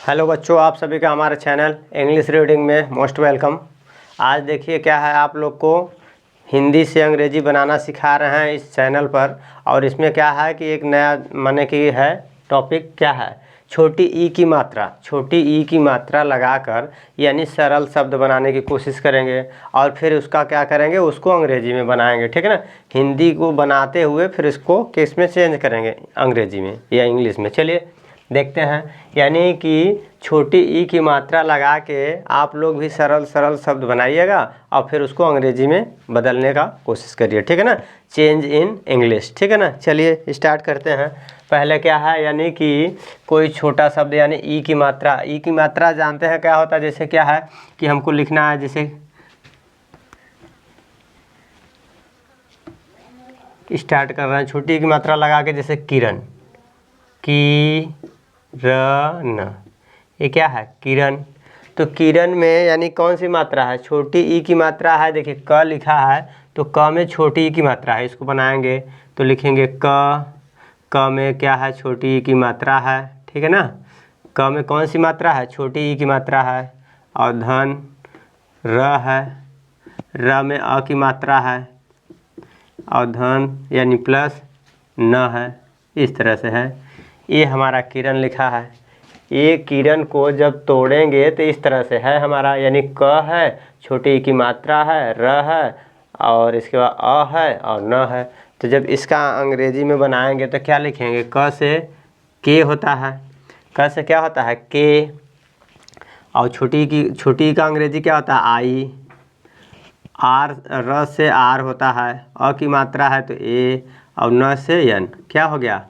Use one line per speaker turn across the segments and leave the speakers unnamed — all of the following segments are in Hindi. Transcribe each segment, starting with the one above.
हेलो बच्चों, आप सभी का हमारे चैनल इंग्लिश रीडिंग में मोस्ट वेलकम। आज देखिए क्या है, आप लोग को हिंदी से अंग्रेजी बनाना सिखा रहे हैं इस चैनल पर। और इसमें क्या है कि एक नया माने कि है टॉपिक क्या है, छोटी ई की मात्रा। छोटी ई की मात्रा लगाकर यानी सरल शब्द बनाने की कोशिश करेंगे और फिर उसका क्या करेंगे, उसको अंग्रेजी में बनाएंगे। ठीक है ना। हिंदी को बनाते हुए फिर इसको किस में चेंज करेंगे, अंग्रेजी में या इंग्लिश में। चलिए देखते हैं। यानी कि छोटी ई की मात्रा लगा के आप लोग भी सरल सरल शब्द बनाइएगा और फिर उसको अंग्रेजी में बदलने का कोशिश करिए। ठीक है ना। Change in English. ठीक है ना। चलिए स्टार्ट करते हैं। पहले क्या है, यानी कि कोई छोटा शब्द यानी ई की मात्रा। ई की मात्रा जानते हैं क्या होता है। जैसे क्या है कि हमको लिखना है, जैसे स्टार्ट कर रहे हैं छोटी ई की मात्रा लगा के, जैसे किरण, किरण, ये क्या है, किरण। तो किरण में यानी कौन सी मात्रा है, छोटी ई की मात्रा है। देखिए क लिखा है तो क में छोटी ई की मात्रा है। इसको बनाएंगे तो लिखेंगे क में क्या है, छोटी ई की मात्रा है। ठीक है ना। क में कौन सी मात्रा है, छोटी ई की मात्रा है। और धन र है, र में अ की मात्रा है और धन यानी प्लस न है। इस तरह से है। ये हमारा किरण लिखा है। ये किरण को जब तोड़ेंगे तो इस तरह से है हमारा, यानी क है, छोटी ई की मात्रा है, र है और इसके बाद अ है और न है। तो जब इसका अंग्रेजी में बनाएंगे तो क्या लिखेंगे, क से के होता है। क से क्या होता है, के। और छोटी ई का अंग्रेजी क्या होता है, आई। आर, र से आर होता है। अ की मात्रा है तो ए और न से यन। क्या हो गया,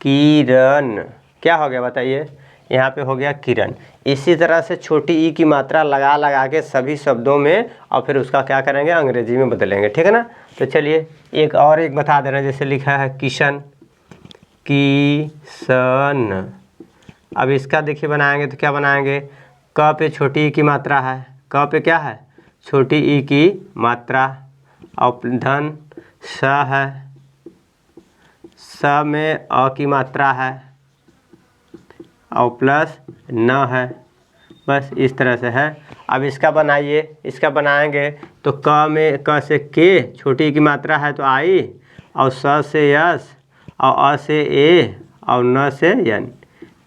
किरण। क्या हो गया बताइए, यहाँ पे हो गया किरण। इसी तरह से छोटी ई की मात्रा लगा लगा के सभी शब्दों में और फिर उसका क्या करेंगे, अंग्रेजी में बदलेंगे। ठीक है ना। तो चलिए एक बता दे रहे हैं। जैसे लिखा है किशन, किशन। अब इसका देखिए बनाएंगे तो क्या बनाएंगे, क पे छोटी ई की मात्रा है। क पे क्या है, छोटी ई की मात्रा और धन स है। स में अ की मात्रा है और प्लस न है। बस इस तरह से है। अब इसका बनाइए, इसका बनाएंगे तो क में क से के, छोटी की मात्रा है तो आई और स से यस और अ से ए और न से यन।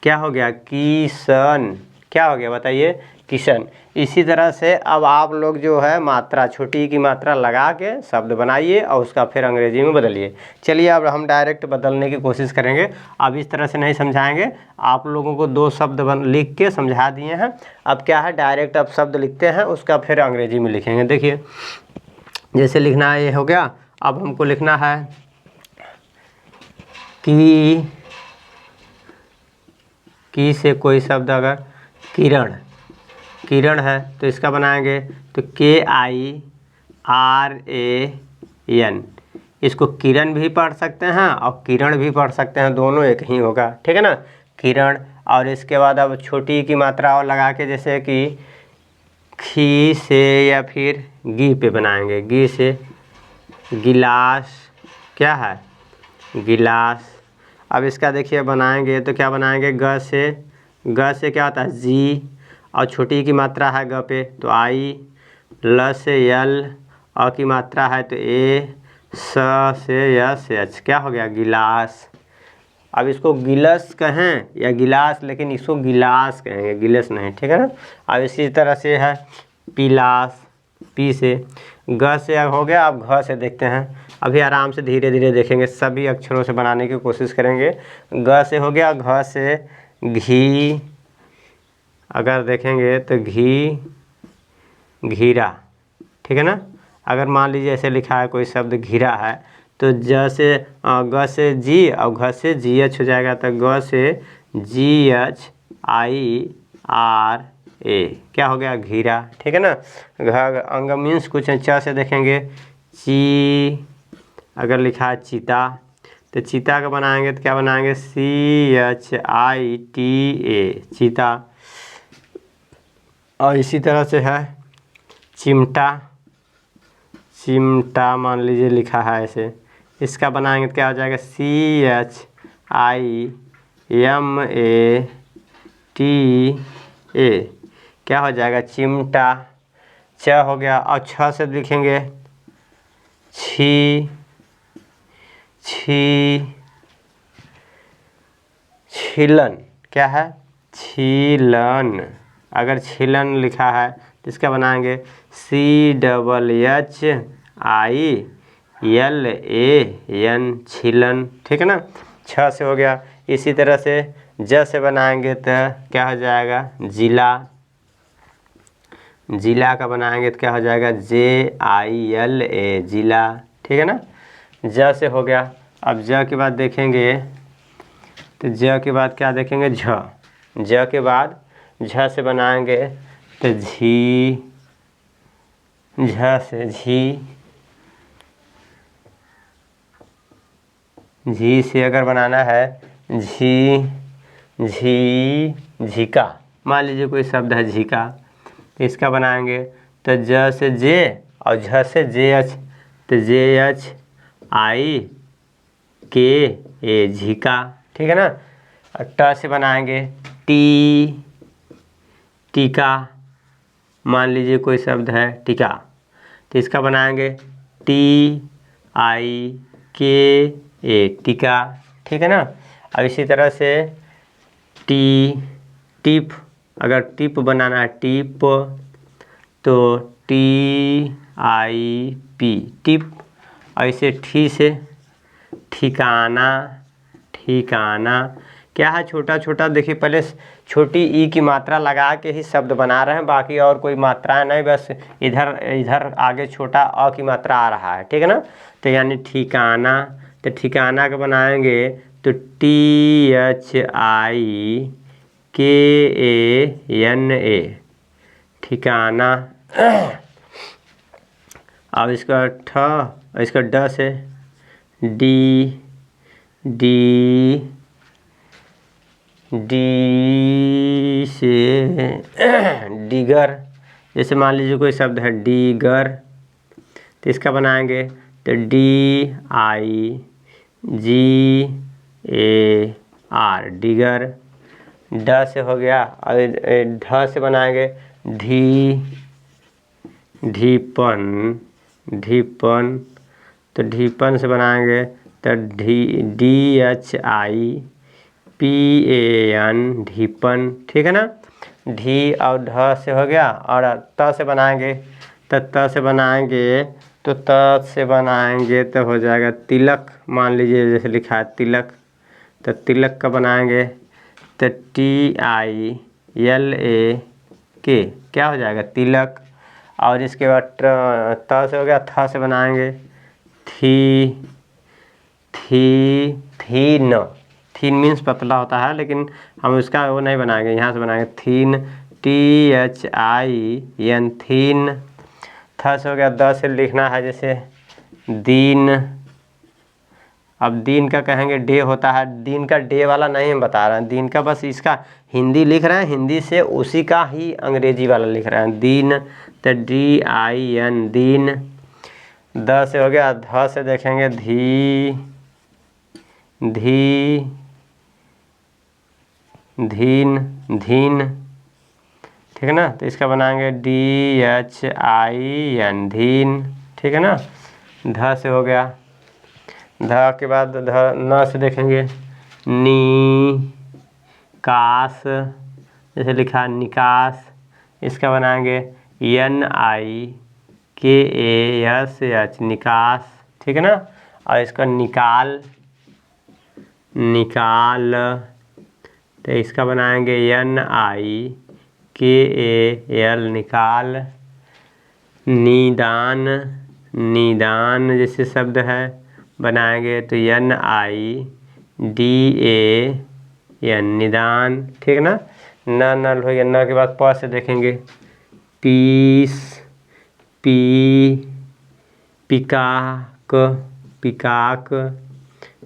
क्या हो गया, किशन। क्या हो गया बताइए, किशन। इसी तरह से अब आप लोग जो है मात्रा, छोटी ई की मात्रा लगा के शब्द बनाइए और उसका फिर अंग्रेजी में बदलिए। चलिए अब हम डायरेक्ट बदलने की कोशिश करेंगे। अब इस तरह से नहीं समझाएंगे, आप लोगों को दो शब्द लिख के समझा दिए हैं। अब क्या है, डायरेक्ट अब शब्द लिखते हैं, उसका फिर अंग्रेजी में लिखेंगे। देखिए जैसे लिखना है, ये हो गया। अब हमको लिखना है की से कोई शब्द, अगर किरण, किरण है तो इसका बनाएंगे तो KIRAN। इसको किरण भी पढ़ सकते हैं और किरण भी पढ़ सकते हैं, दोनों एक ही होगा। ठीक है ना, किरण। और इसके बाद अब छोटी की मात्रा और लगा के, जैसे कि खी से या फिर गी पे बनाएंगे। गी से गिलास। क्या है, गिलास। अब इसका देखिए बनाएंगे तो क्या बनाएंगे, ग से क्या होता है, जी और छोटी की मात्रा है ग पे तो आई। ल से यल, अ की मात्रा है तो ए, स से यस एच। क्या हो गया, गिलास। अब इसको गिलस कहें या गिलास, लेकिन इसको गिलास कहेंगे, गिलस नहीं। ठीक है ना। अब इसी तरह से है पिलास, पी से। ग से हो गया। अब घ से देखते हैं। अभी आराम से धीरे धीरे देखेंगे, सभी अक्षरों से बनाने की कोशिश करेंगे। ग से हो गया। घ से घी, अगर देखेंगे तो घी, घीरा। ठीक है ना। अगर मान लीजिए ऐसे लिखा है कोई शब्द घीरा है तो ग से जी और घ से जी एच हो जाएगा। तो ग से GHIRA। क्या हो गया, घीरा। ठीक है ना। घ अंग मीन्स कुछ च से देखेंगे, ची। अगर लिखा है चीता तो चीता का बनाएंगे तो क्या बनाएंगे, CHITA, चीता। और इसी तरह से है चिमटा, चिमटा मान लीजिए लिखा है ऐसे, इसका बनाएंगे तो क्या हो जाएगा, CHIMATA, टी ए, क्या हो जाएगा चिमटा। च हो गया, और छ से लिखेंगे छी छी छीलन, क्या है छीलन। अगर छीलन लिखा है तो इसका बनाएंगे CHILAN छीलन, ठीक है ना। छ से हो गया। इसी तरह से ज से बनाएंगे तो क्या हो जाएगा जिला। जिला का बनाएंगे तो क्या हो जाएगा JILA जिला, ठीक है ना। ज से हो गया। अब ज के बाद देखेंगे तो ज के बाद क्या देखेंगे झ। ज के बाद झ से बनाएंगे तो झी। झ से झी। झी से अगर बनाना है झी झी झीका, मान लीजिए कोई शब्द है झीका, तो इसका बनाएंगे तो ज से जे और झ से JH, तो JHIKA झीका, ठीक है ना। और ट से बनाएंगे टी टीका, मान लीजिए कोई शब्द है टीका, तो इसका बनाएंगे TIKA टीका, ठीक है ना। अब इसी तरह से टिप, अगर टिप बनाना है टिप तो TIP टिप। और इसे ठी से ठिकाना। ठिकाना क्या है छोटा छोटा, देखिए पहले छोटी ई की मात्रा लगा के ही शब्द बना रहे हैं, बाकी और कोई मात्रा नहीं, बस इधर इधर आगे छोटा अ की मात्रा आ रहा है, ठीक है ना। तो यानी ठिकाना, तो ठिकाना का बनाएंगे तो THIKANA ठिकाना। अब इसका ठ, इसका ड से डी से डिगर, जैसे मान लीजिए कोई शब्द है डिगर, तो इसका बनाएंगे तो DIGAR डिगर। ड से हो गया। और ढ से बनाएंगे ढीपन। ढीपन, तो ढीपन से बनाएंगे तो DHIPAN ढीपन, ठीक है ना। ढी और ढ से हो गया। और त से बनाएंगे तो त से बनाएंगे तो त से बनाएंगे तो हो जाएगा तिलक, मान लीजिए जैसे लिखा है तिलक, तो तिलक का बनाएंगे तो TILAK क्या हो जाएगा तिलक। और इसके बाद त से हो गया। थ से बनाएंगे थीन। थीन मीन्स पतला होता है, लेकिन हम उसका वो नहीं बनाएंगे, यहाँ से बनाएंगे थीन THIN थीन। थ से हो गया। द से लिखना है जैसे दीन। अब दीन का कहेंगे डे होता है, दीन का डे वाला नहीं हम बता रहे हैं, दीन का बस इसका हिंदी लिख रहे हैं, हिंदी से उसी का ही अंग्रेजी वाला लिख रहे हैं दीन, तो DIN दीन। द से हो गया। ध से देखेंगे धीन ठीक है ना। तो इसका बनाएंगे DHIN धीन, ठीक है ना। ध से हो गया। ध के बाद न से देखेंगे निकास, जैसे लिखा निकास, इसका बनाएंगे NIKASH निकास, ठीक है ना। और इसका निकाल तो इसका बनाएंगे NIKAL निकाल। निदान जैसे शब्द है बनाएंगे तो NIDAN निदान, ठीक है ना। नल हो गया। न के बाद प से देखेंगे पिकाक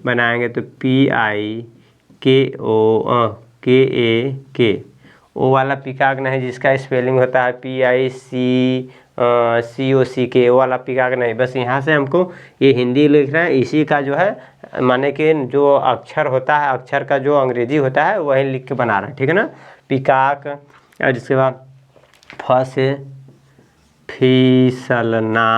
बनाएंगे तो PIKOK ओ वाला पिकाक नहीं, जिसका स्पेलिंग होता है PICCOCK, वो वाला पिकाक नहीं। बस यहाँ से हमको ये हिंदी लिख रहे हैं, इसी का जो है माने कि जो अक्षर होता है, अक्षर का जो अंग्रेजी होता है वही लिख के बना रहे हैं, ठीक है ना। पिकाक। और इसके बाद फ से फिसलना,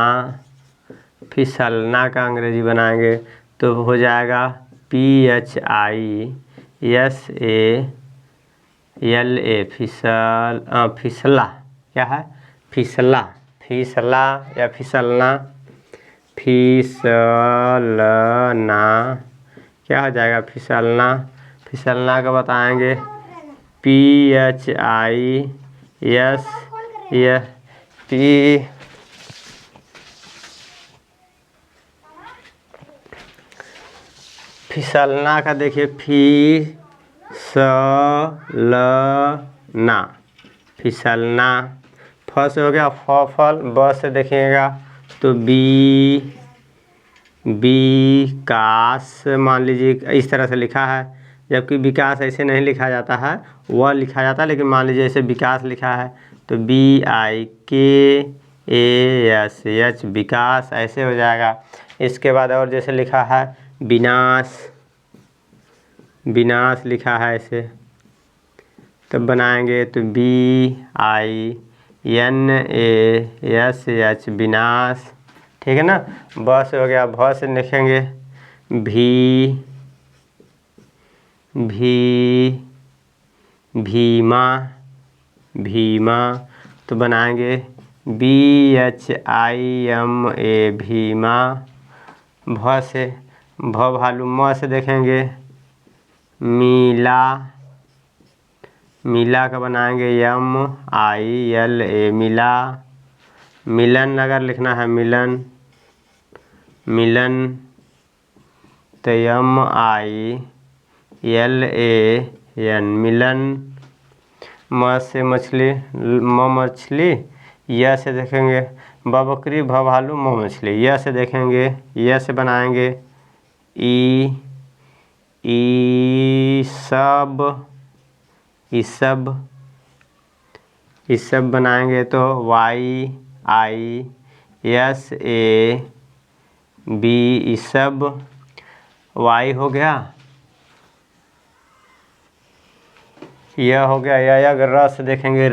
फिसलना का अंग्रेजी बनाएंगे तो हो जाएगा PHISALA, फिसला। क्या है? फिसला, फिसला या फिसलना, फिसलना क्या हो जाएगा? फिसलना। फिसलना का बताएंगे PHISP, फिसलना का देखिए फिसलना, फिसलना। फ से हो गया फल। ब से देखिएगा तो विकास मान लीजिए इस तरह से लिखा है, जबकि विकास ऐसे नहीं लिखा जाता है, वह लिखा जाता है, लेकिन मान लीजिए ऐसे विकास लिखा है तो BIKASH, विकास ऐसे हो जाएगा। इसके बाद और जैसे लिखा है विनाश, विनाश लिखा है ऐसे, तब बनाएंगे तो BINASH, विनाश। ठीक है ना। ब से हो गया। भ से लिखेंगे भीमा, भीमा। तो बनाएंगे BHIMA, भीमा। भ से भालू। म से देखेंगे मीला, मीला का बनाएंगे MILA, मिला। मिलन अगर लिखना है मिलन, मिलन तो MILAN, मिलन। म से मछली, मछली। य से देखेंगे बकरी, भालू, मछली। य से देखेंगे, य से बनाएंगे ईसब, ईसब, ईसब बनाएंगे तो YISAB, ईसब। वाई हो गया। यह हो गया। या अगर र से देखेंगे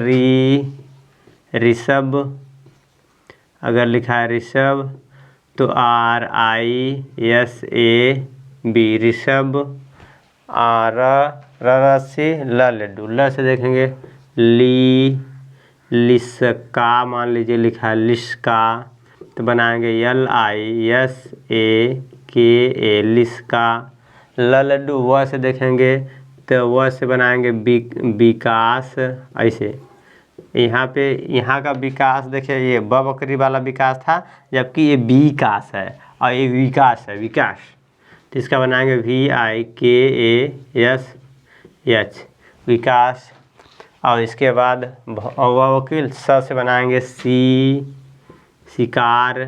ऋषभ, अगर लिखा है ऋषभ तो RISAB, ऋषभ। रस्सी लड्डू। ल से देखेंगे लिस्का, मान लीजिए लिखा है लिस्का, तो बनाएंगे LISAKA, लिस्का। लड्डू। व से देखेंगे तो व से बनाएंगे विकास ऐसे। यहाँ पे यहाँ का विकास देखिए, ये बकरी वाला विकास था, जबकि ये विकास है और ये विकास है, विकास। तो इसका बनाएंगे VIKASH, विकास। और इसके बाद वकील। स से बनाएंगे शिकार,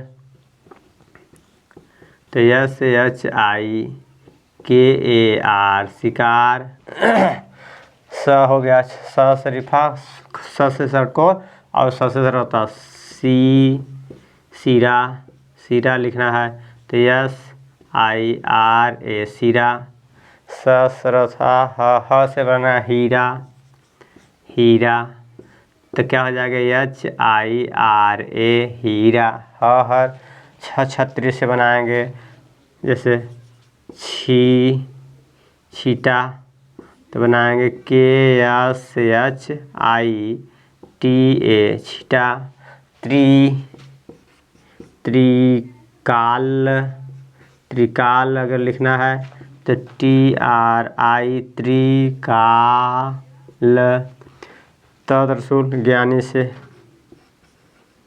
तो SHIKAR, शिकार। स हो गया। स शरीफा, स से सरकोर और स से सरता सीरा, सीरा लिखना है तो SIRA, सीरा। स सरथा, ह से बना हीरा, हीरा। तो क्या हो जाएगा HIRA, हीरा। हर छतरी से बनाएंगे जैसे छीटा, तो बनाएंगे KSHITA, छीटा। त्रिकाल, त्रिकाल अगर लिखना है तो TRI, त्रिकाल। त्रिशूल, ज्ञानी से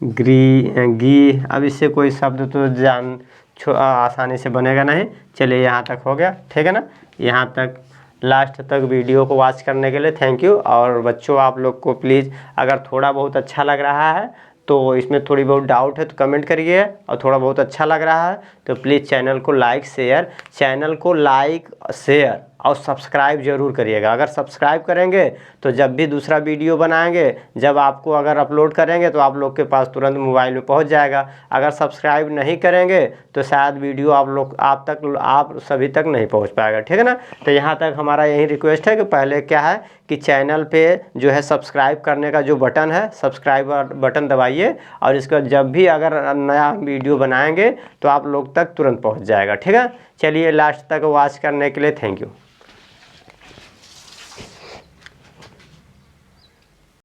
गी। अब इससे कोई शब्द तो आसानी से बनेगा नहीं। चलिए यहाँ तक हो गया, ठीक है ना। यहाँ तक लास्ट तक वीडियो को वॉच करने के लिए थैंक यू। और बच्चों आप लोग को प्लीज़ अगर थोड़ा बहुत अच्छा लग रहा है तो इसमें थोड़ी बहुत डाउट है तो कमेंट करिए, और थोड़ा बहुत अच्छा लग रहा है तो प्लीज़ चैनल को लाइक शेयर और सब्सक्राइब ज़रूर करिएगा। अगर सब्सक्राइब करेंगे तो जब भी दूसरा वीडियो बनाएंगे, जब आपको अगर अपलोड करेंगे तो आप लोग के पास तुरंत मोबाइल में पहुंच जाएगा। अगर सब्सक्राइब नहीं करेंगे तो शायद वीडियो आप सभी तक नहीं पहुंच पाएगा, ठीक है ना। तो यहाँ तक हमारा यही रिक्वेस्ट है कि पहले क्या है कि चैनल पे जो है सब्सक्राइब करने का जो बटन है, सब्सक्राइब बटन दबाइए, और इसका जब भी अगर नया वीडियो बनाएंगे तो आप लोग तक तुरंत पहुंच जाएगा, ठीक है। चलिए, लास्ट तक वॉच करने के लिए थैंक यू।